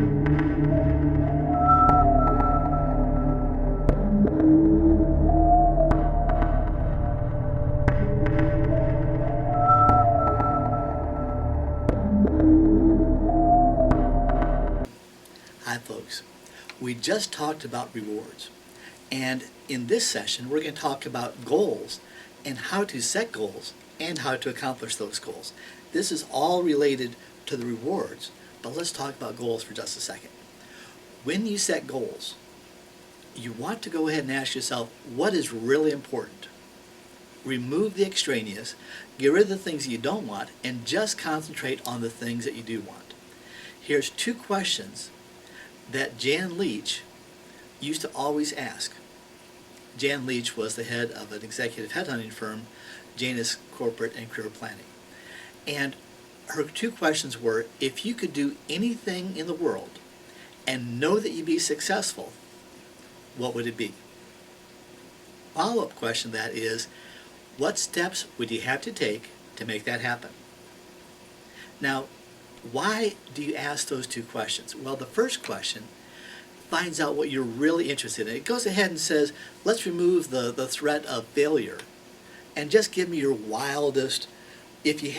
Hi folks, we just talked about rewards, and in this session we're going to talk about goals and how to set goals and how to accomplish those goals. This is all related to the rewards, but let's talk about goals for just a second. When you set goals, you want to go ahead and ask yourself what is really important. Remove the extraneous, get rid of the things you don't want, and just concentrate on the things that you do want. Here's two questions that Jan Leach used to always ask. Jan Leach was the head of an executive headhunting firm, Janus Corporate and Career Planning. And her two questions were, if you could do anything in the world and know that you'd be successful, what would it be? Follow-up question to that is, what steps would you have to take to make that happen? Now, why do you ask those two questions? Well, the first question finds out what you're really interested in. It goes ahead and says, let's remove the threat of failure and just give me your wildest, if you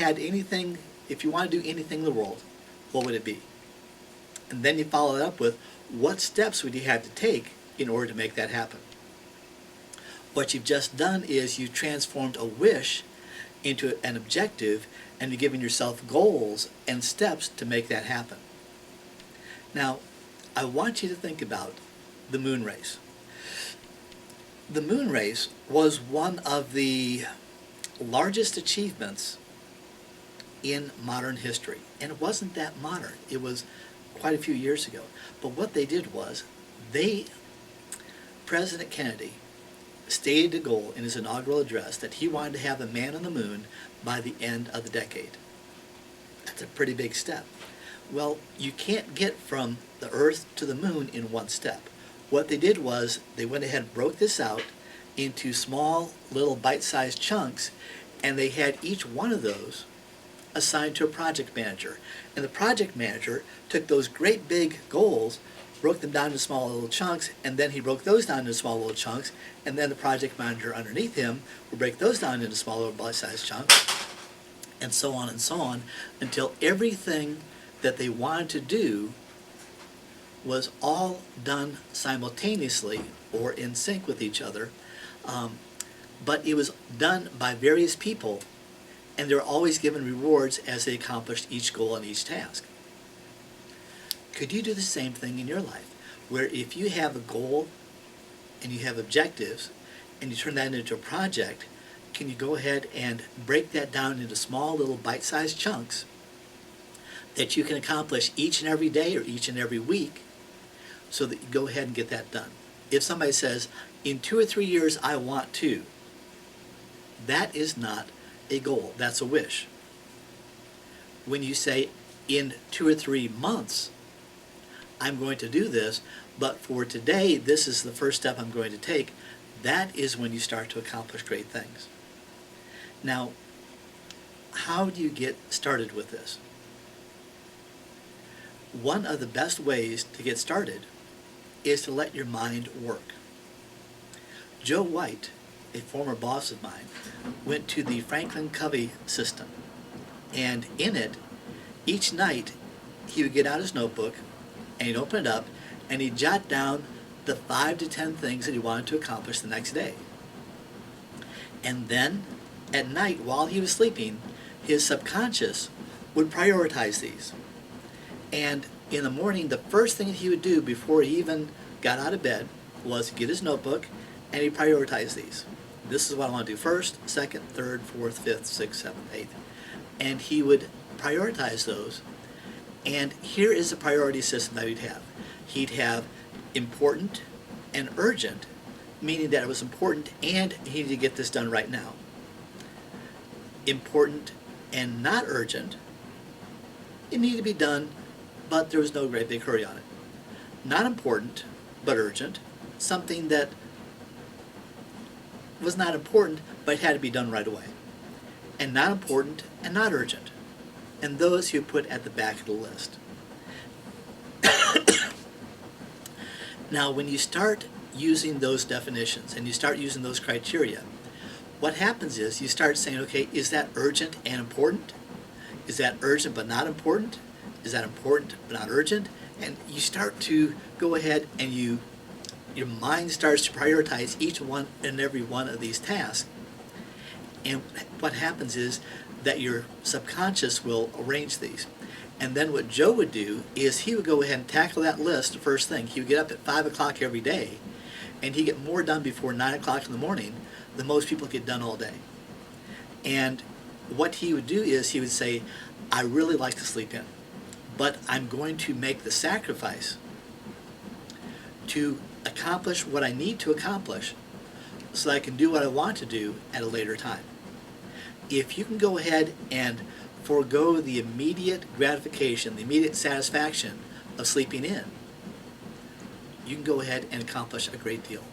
want to do anything in the world, what would it be? And then you follow it up with, what steps would you have to take in order to make that happen? What you've just done is you've transformed a wish into an objective, and you're giving yourself goals and steps to make that happen. Now, I want you to think about the moon race. The moon race was one of the largest achievements in modern history. And it wasn't that modern. It was quite a few years ago. But what they did was, President Kennedy stated a goal in his inaugural address that he wanted to have a man on the moon by the end of the decade. That's a pretty big step. Well, you can't get from the Earth to the moon in one step. What they did was they went ahead and broke this out into small little bite-sized chunks, and they had each one of those assigned to a project manager. And the project manager took those great big goals, broke them down into small little chunks, and then he broke those down into small little chunks, and then the project manager underneath him would break those down into small little bite-sized chunks, and so on, until everything that they wanted to do was all done simultaneously or in sync with each other, but it was done by various people, and they were always given rewards as they accomplished each goal and each task. Could you do the same thing in your life, where if you have a goal and you have objectives and you turn that into a project, can you go ahead and break that down into small little bite-sized chunks that you can accomplish each and every day or each and every week, so that you go ahead and get that done? If somebody says, in 2 or 3 years I want to, that is not a goal, that's a wish. When you say, in 2 or 3 months I'm going to do this, but for today this is the first step I'm going to take, that is when you start to accomplish great things. Now, how do you get started with this? One of the best ways to get started is to let your mind work. Joe White, a former boss of mine, went to the Franklin Covey system, and in it, each night he would get out his notebook and he'd open it up and he'd jot down the 5 to 10 things that he wanted to accomplish the next day. And then at night, while he was sleeping, his subconscious would prioritize these. And in the morning, the first thing that he would do before he even got out of bed was get his notebook and he'd prioritize these. This is what I want to do first, second, third, fourth, fifth, sixth, seventh, eighth. And he would prioritize those. And here is the priority system that he'd have. He'd have important and urgent, meaning that it was important and he needed to get this done right now. Important and not urgent, it needed to be done, but there was no great big hurry on it. Not important, but urgent, something that was not important, but had to be done right away. And not important and not urgent, and those you put at the back of the list. Now, when you start using those definitions and you start using those criteria, what happens is you start saying, okay, is that urgent and important? Is that urgent but not important? Is that important but not urgent? And you start to go ahead and your mind starts to prioritize each one and every one of these tasks. And what happens is that your subconscious will arrange these. And then what Joe would do is he would go ahead and tackle that list first thing. He would get up at 5 o'clock every day, and he'd get more done before 9 o'clock in the morning than most people get done all day. And what he would do is he would say, I really like to sleep in, but I'm going to make the sacrifice to accomplish what I need to accomplish so that I can do what I want to do at a later time. If you can go ahead and forego the immediate gratification, the immediate satisfaction of sleeping in, you can go ahead and accomplish a great deal.